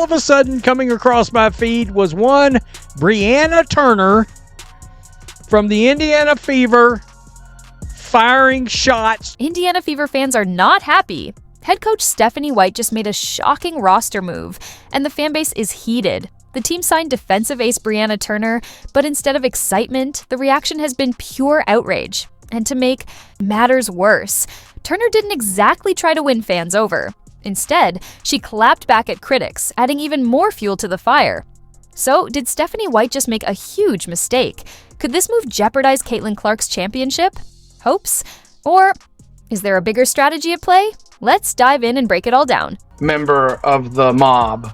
All of a sudden, coming across my feed was one Brianna Turner from the Indiana Fever firing shots. Indiana Fever fans are not happy. Head coach Stephanie White just made a shocking roster move, and the fanbase is heated. The team signed defensive ace Brianna Turner, but instead of excitement, the reaction has been pure outrage. And to make matters worse, Turner didn't exactly try to win fans over. Instead, she clapped back at critics, adding even more fuel to the fire. So, did Stephanie White just make a huge mistake? Could this move jeopardize Caitlin Clark's championship hopes? Or is there a bigger strategy at play? Let's dive in and break it all down. Member of the mob.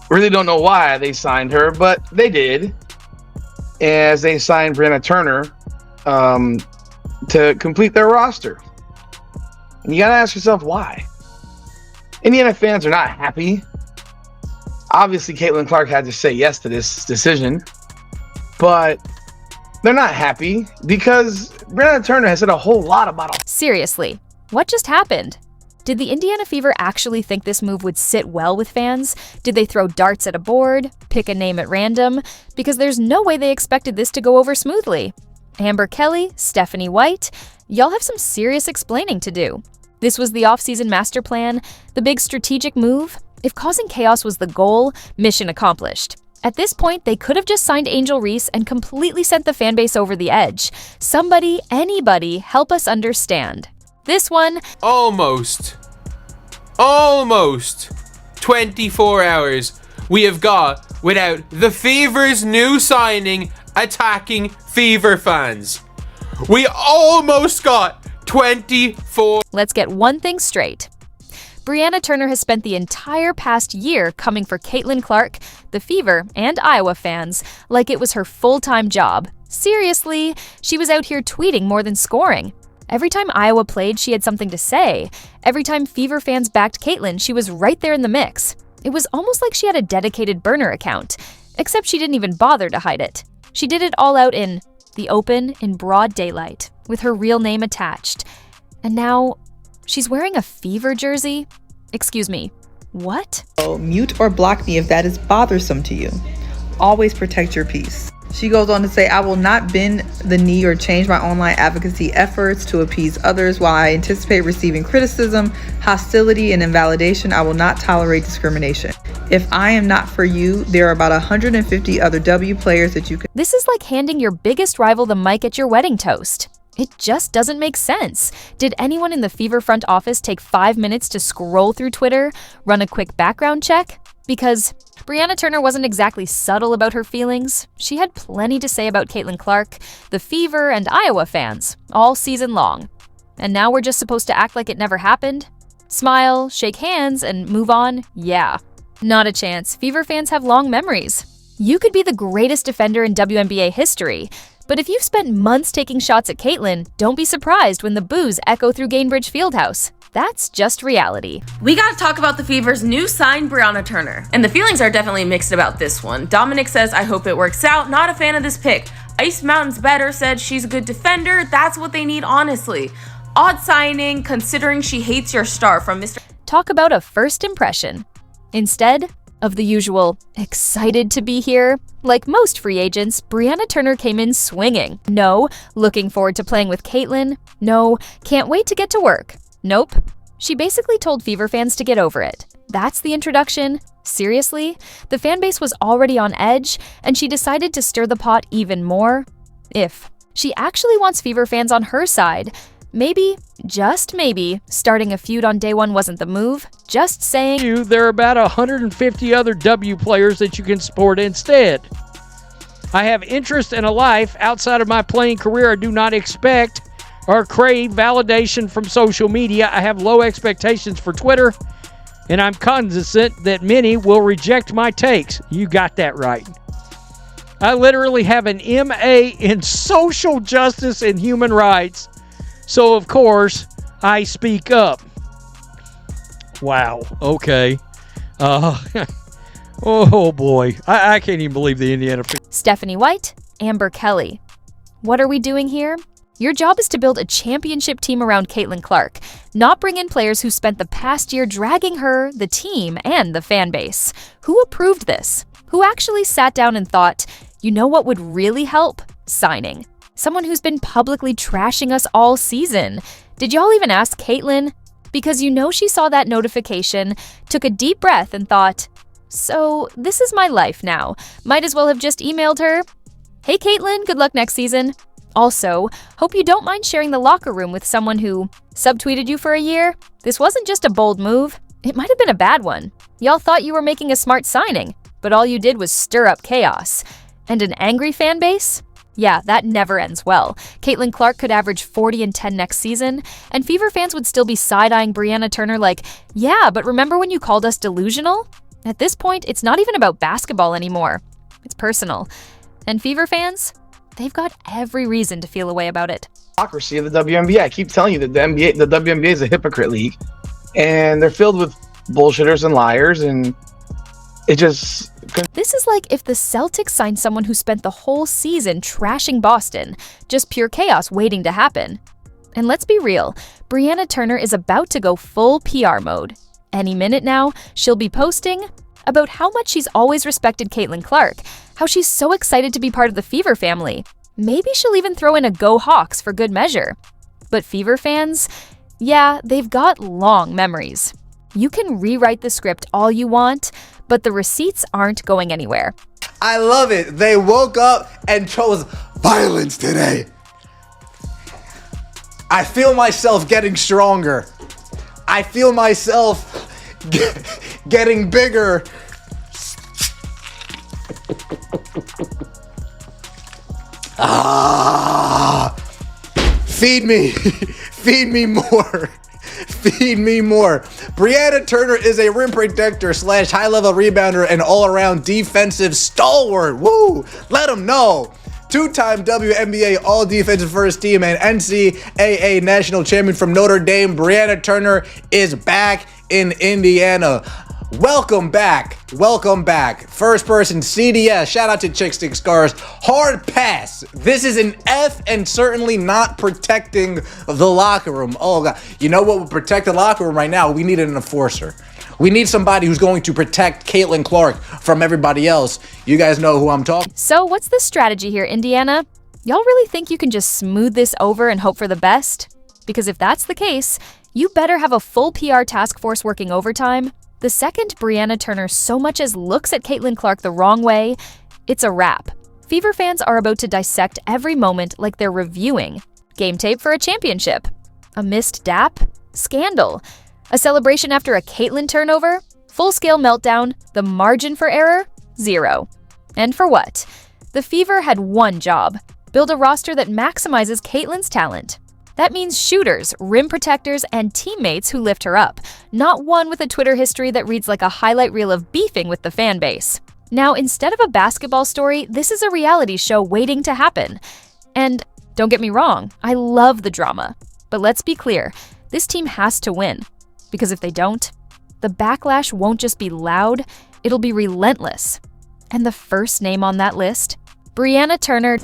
Really don't know why they signed her, but they did. As they signed Brianna Turner to complete their roster. And you gotta ask yourself why. Indiana fans are not happy. Obviously, Caitlin Clark had to say yes to this decision, but they're not happy because Brianna Turner has said a whole lot about it. Seriously, what just happened? Did the Indiana Fever actually think this move would sit well with fans? Did they throw darts at a board, pick a name at random? Because there's no way they expected this to go over smoothly. Amber Kelly, Stephanie White, y'all have some serious explaining to do. This was the offseason master plan, the big strategic move. If causing chaos was the goal, mission accomplished. At this point, they could have just signed Angel Reese and completely sent the fanbase over the edge. Somebody, anybody, help us understand. This one... Almost 24 hours we have got without the Fever's new signing attacking Fever fans. We almost got 24. Let's get one thing straight. Brianna Turner has spent the entire past year coming for Caitlin Clark, the Fever, and Iowa fans like it was her full-time job. Seriously, she was out here tweeting more than scoring. Every time Iowa played, she had something to say. Every time Fever fans backed Caitlin, she was right there in the mix. It was almost like she had a dedicated burner account, except she didn't even bother to hide it. She did it all out in the open, in broad daylight, with her real name attached. And now, she's wearing a Fever jersey? Excuse me, what? Mute or block me if that is bothersome to you. Always protect your peace. She goes on to say, I will not bend the knee or change my online advocacy efforts to appease others. While I anticipate receiving criticism, hostility, and invalidation, I will not tolerate discrimination. If I am not for you, there are about 150 other W players that you can... This is like handing your biggest rival the mic at your wedding toast. It just doesn't make sense. Did anyone in the Fever front office take 5 minutes to scroll through Twitter, run a quick background check? Because Brianna Turner wasn't exactly subtle about her feelings. She had plenty to say about Caitlin Clark, the Fever, and Iowa fans, all season long. And now we're just supposed to act like it never happened? Smile, shake hands, and move on? Yeah. Not a chance. Fever fans have long memories. You could be the greatest defender in WNBA history, but if you've spent months taking shots at Caitlin, don't be surprised when the boos echo through Gainbridge Fieldhouse. That's just reality. We gotta talk about the Fever's new sign, Brianna Turner. And the feelings are definitely mixed about this one. Dominic says, I hope it works out. Not a fan of this pick. Ice Mountain's better said she's a good defender. That's what they need, honestly. Odd signing, considering she hates your star from Mr. Talk about a first impression. Instead of the usual excited to be here, like most free agents, Brianna Turner came in swinging. No, looking forward to playing with Caitlin. No, can't wait to get to work. Nope. She basically told Fever fans to get over it. That's the introduction. Seriously? The fanbase was already on edge, and she decided to stir the pot even more? If she actually wants Fever fans on her side, maybe, just maybe, starting a feud on day one wasn't the move. Just saying. There are about 150 other W players that you can support instead. I have interest in a life outside of my playing career. I do not expect or crave validation from social media. I have low expectations for Twitter, and I'm cognizant that many will reject my takes. You got that right. I literally have an MA in social justice and human rights, so of course I speak up. Wow, okay. Oh boy, I can't even believe the Indiana... Stephanie White, Amber Kelly. What are we doing here? Your job is to build a championship team around Caitlin Clark, not bring in players who spent the past year dragging her, the team, and the fan base. Who approved this? Who actually sat down and thought, you know what would really help? Signing. Someone who's been publicly trashing us all season. Did y'all even ask Caitlin? Because you know she saw that notification, took a deep breath and thought, so this is my life now. Might as well have just emailed her. Hey Caitlin, good luck next season. Also, hope you don't mind sharing the locker room with someone who subtweeted you for a year. This wasn't just a bold move. It might have been a bad one. Y'all thought you were making a smart signing, but all you did was stir up chaos. And an angry fan base? Yeah, that never ends well. Caitlin Clark could average 40 and 10 next season, and Fever fans would still be side-eyeing Brianna Turner like, yeah, but remember when you called us delusional? At this point, it's not even about basketball anymore. It's personal. And Fever fans? They've got every reason to feel a way about it. Hypocrisy of the WNBA. I keep telling you that the WNBA is a hypocrite league, and they're filled with bullshitters and liars, and it just... This is like if the Celtics signed someone who spent the whole season trashing Boston, just pure chaos waiting to happen. And let's be real, Brianna Turner is about to go full PR mode. Any minute now, she'll be posting about how much she's always respected Caitlin Clark, how she's so excited to be part of the Fever family. Maybe she'll even throw in a Go Hawks for good measure. But Fever fans, yeah, they've got long memories. You can rewrite the script all you want, but the receipts aren't going anywhere. I love it. They woke up and chose violence today. I feel myself getting stronger. I feel myself getting bigger. Feed me. Feed me more. Feed me more. Brianna Turner is a rim protector / high-level rebounder and all-around defensive stalwart. Woo! Let them know. Two-time WNBA All-Defensive First Team and NCAA National Champion from Notre Dame, Brianna Turner is back in Indiana. Welcome back. Welcome back. First person CDS. Shout out to Chick Stick Scars. Hard pass. This is an F and certainly not protecting the locker room. Oh, God. You know what would protect the locker room right now? We need an enforcer. We need somebody who's going to protect Caitlin Clark from everybody else. You guys know who I'm talking. So what's the strategy here, Indiana? Y'all really think you can just smooth this over and hope for the best? Because if that's the case, you better have a full PR task force working overtime. The second Brianna Turner so much as looks at Caitlin Clark the wrong way, it's a wrap. Fever fans are about to dissect every moment like they're reviewing. Game tape for a championship. A missed dap? Scandal. A celebration after a Caitlin turnover? Full-scale meltdown. The margin for error? 0. And for what? The Fever had one job. Build a roster that maximizes Caitlin's talent. That means shooters, rim protectors, and teammates who lift her up, not one with a Twitter history that reads like a highlight reel of beefing with the fan base. Now, instead of a basketball story, this is a reality show waiting to happen. And don't get me wrong, I love the drama. But let's be clear, this team has to win. Because if they don't, the backlash won't just be loud, it'll be relentless. And the first name on that list? Brianna Turner.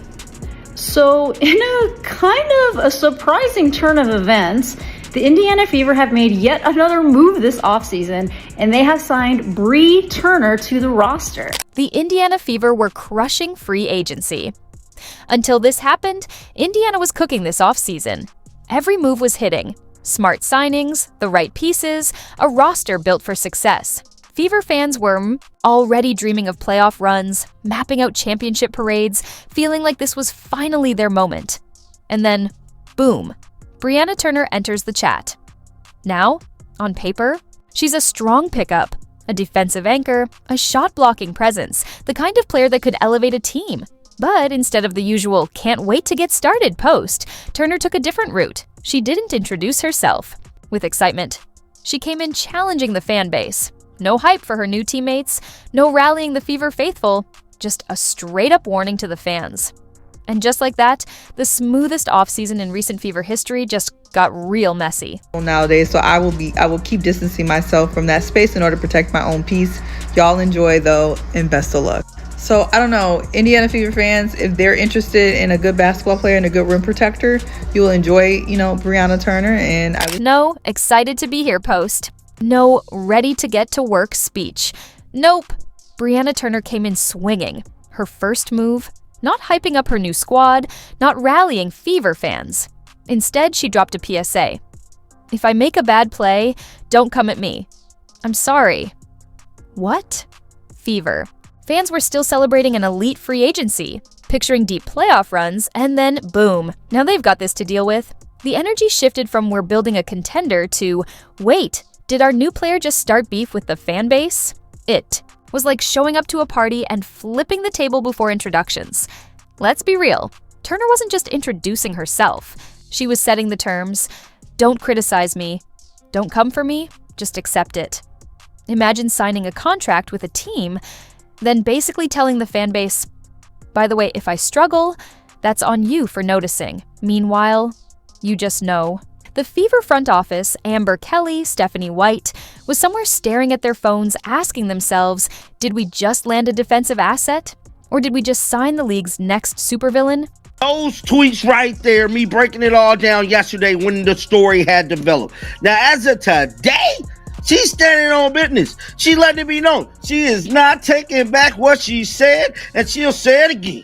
So, in a kind of a surprising turn of events, the Indiana Fever have made yet another move this offseason, and they have signed Bree Turner to the roster. The Indiana Fever were crushing free agency. Until this happened, Indiana was cooking this offseason. Every move was hitting. Smart signings, the right pieces, a roster built for success. Fever fans were already dreaming of playoff runs, mapping out championship parades, feeling like this was finally their moment. And then, boom, Brianna Turner enters the chat. Now, on paper, she's a strong pickup, a defensive anchor, a shot-blocking presence, the kind of player that could elevate a team. But instead of the usual can't wait to get started post, Turner took a different route. She didn't introduce herself. With excitement, she came in challenging the fan base. No hype for her new teammates, no rallying the Fever faithful, just a straight-up warning to the fans. And just like that, the smoothest offseason in recent Fever history just got real messy. Nowadays, so I will keep distancing myself from that space in order to protect my own peace. Y'all enjoy though, and best of luck. So I don't know, Indiana Fever fans, if they're interested in a good basketball player and a good rim protector, you will enjoy, Brianna Turner. And No, excited to be here post. No, ready to get to work speech. Nope. Brianna Turner came in swinging. Her first move, not hyping up her new squad, not rallying Fever fans. Instead, she dropped a PSA. If I make a bad play, don't come at me. I'm sorry. What? Fever. Fans were still celebrating an elite free agency, picturing deep playoff runs, and then boom, now they've got this to deal with. The energy shifted from we're building a contender to, wait, did our new player just start beef with the fan base? It was like showing up to a party and flipping the table before introductions. Let's be real, Turner wasn't just introducing herself. She was setting the terms. Don't criticize me. Don't come for me, just accept it. Imagine signing a contract with a team, then basically telling the fan base, by the way, if I struggle, that's on you for noticing. Meanwhile, you just know. The Fever front office, Amber Kelly, Stephanie White, was somewhere staring at their phones asking themselves, did we just land a defensive asset? Or did we just sign the league's next supervillain? Those tweets right there, me breaking it all down yesterday when the story had developed. Now, as of today, she's standing on business. She letting it be known. She is not taking back what she said, and she'll say it again.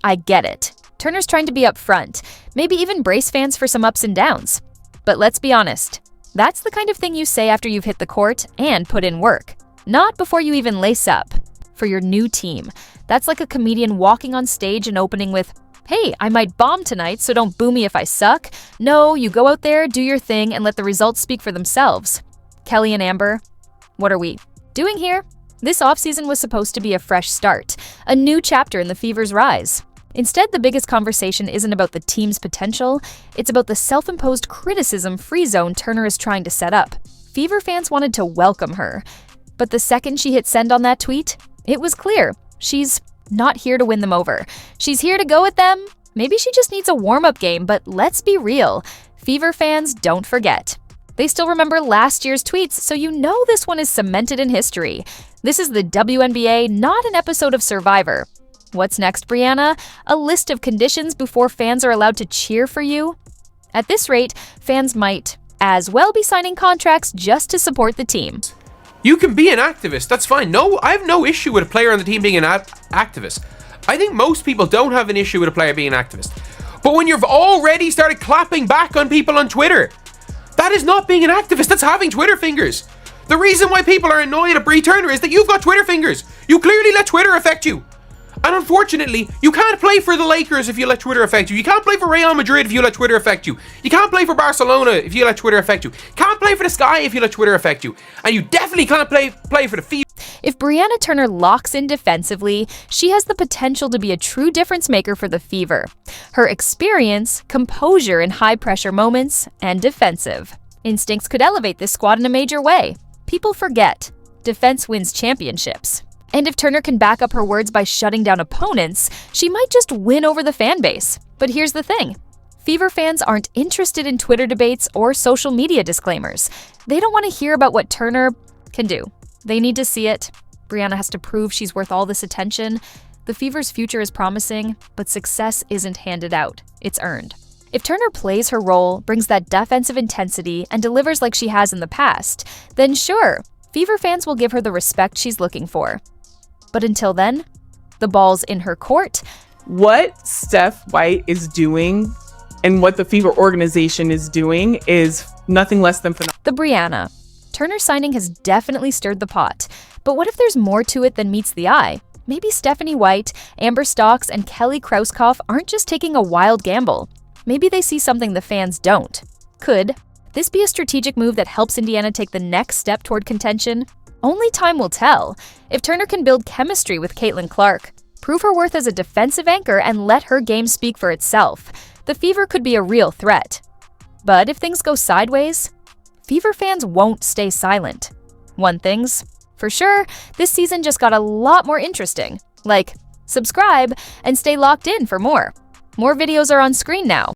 I get it. Turner's trying to be upfront, maybe even brace fans for some ups and downs. But let's be honest, that's the kind of thing you say after you've hit the court and put in work, not before you even lace up. For your new team, that's like a comedian walking on stage and opening with, hey, I might bomb tonight, so don't boo me if I suck. No, you go out there, do your thing, and let the results speak for themselves. Kelly and Amber, what are we doing here? This offseason was supposed to be a fresh start, a new chapter in the Fever's rise. Instead, the biggest conversation isn't about the team's potential, it's about the self-imposed criticism-free zone Turner is trying to set up. Fever fans wanted to welcome her, but the second she hit send on that tweet, it was clear. She's not here to win them over. She's here to go at them. Maybe she just needs a warm-up game, but let's be real. Fever fans don't forget. They still remember last year's tweets, so you know this one is cemented in history. This is the WNBA, not an episode of Survivor. What's next, Brianna? A list of conditions before fans are allowed to cheer for you? At this rate, fans might as well be signing contracts just to support the team. You can be an activist, that's fine. No, I have no issue with a player on the team being an activist. I think most people don't have an issue with a player being an activist. But when you've already started clapping back on people on Twitter, that is not being an activist, that's having Twitter fingers. The reason why people are annoyed at Bree Turner is that you've got Twitter fingers. You clearly let Twitter affect you. And unfortunately, you can't play for the Lakers if you let Twitter affect you. You can't play for Real Madrid if you let Twitter affect you. You can't play for Barcelona if you let Twitter affect you. Can't play for the Sky if you let Twitter affect you. And you definitely can't play for the Fever. If Brianna Turner locks in defensively, she has the potential to be a true difference maker for the Fever. Her experience, composure in high-pressure moments, and defensive instincts could elevate this squad in a major way. People forget, defense wins championships. And if Turner can back up her words by shutting down opponents, she might just win over the fan base. But here's the thing. Fever fans aren't interested in Twitter debates or social media disclaimers. They don't want to hear about what Turner can do. They need to see it. Brianna has to prove she's worth all this attention. The Fever's future is promising, but success isn't handed out. It's earned. If Turner plays her role, brings that defensive intensity, and delivers like she has in the past, then sure, Fever fans will give her the respect she's looking for. But until then, the ball's in her court. What Steph White is doing and what the Fever organization is doing is nothing less than phenomenal. The Brianna. Turner signing has definitely stirred the pot. But what if there's more to it than meets the eye? Maybe Stephanie White, Amber Stocks, and Kelly Krauskopf aren't just taking a wild gamble. Maybe they see something the fans don't. Could this be a strategic move that helps Indiana take the next step toward contention? Only time will tell. If Turner can build chemistry with Caitlin Clark, prove her worth as a defensive anchor, and let her game speak for itself, the Fever could be a real threat. But if things go sideways, Fever fans won't stay silent. One thing's for sure, this season just got a lot more interesting. Like, subscribe and stay locked in for more. More videos are on screen now.